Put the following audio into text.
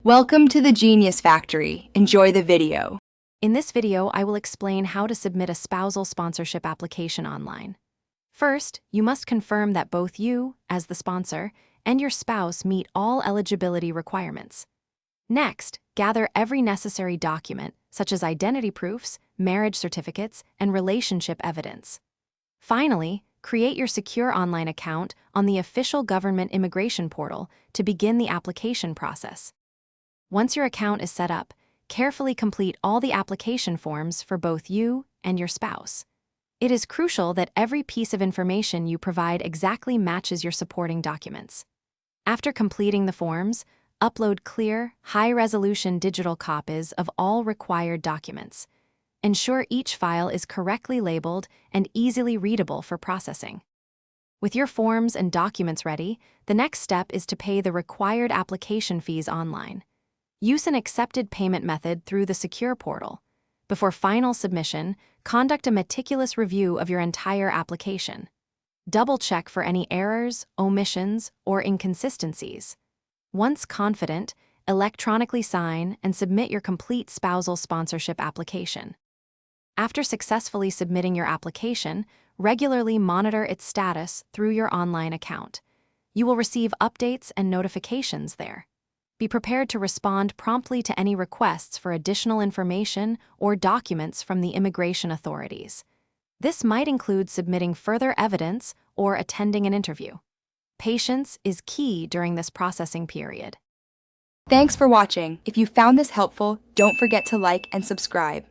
Welcome to the Genius Factory. Enjoy the video. In this video, I will explain how to submit a spousal sponsorship application online. First, you must confirm that both you, as the sponsor, and your spouse meet all eligibility requirements. Next, gather every necessary document, such as identity proofs, marriage certificates, and relationship evidence. Finally, create your secure online account on the official government immigration portal to begin the application process. Once your account is set up, carefully complete all the application forms for both you and your spouse. It is crucial that every piece of information you provide exactly matches your supporting documents. After completing the forms, upload clear, high-resolution digital copies of all required documents. Ensure each file is correctly labeled and easily readable for processing. With your forms and documents ready, the next step is to pay the required application fees online. Use an accepted payment method through the secure portal. Before final submission, conduct a meticulous review of your entire application. Double-check for any errors, omissions, or inconsistencies. Once confident, electronically sign and submit your complete spousal sponsorship application. After successfully submitting your application, regularly monitor its status through your online account. You will receive updates and notifications there. Be prepared to respond promptly to any requests for additional information or documents from the immigration authorities. This might include submitting further evidence or attending an interview. Patience is key during this processing period. Thanks for watching. If you found this helpful, don't forget to like and subscribe.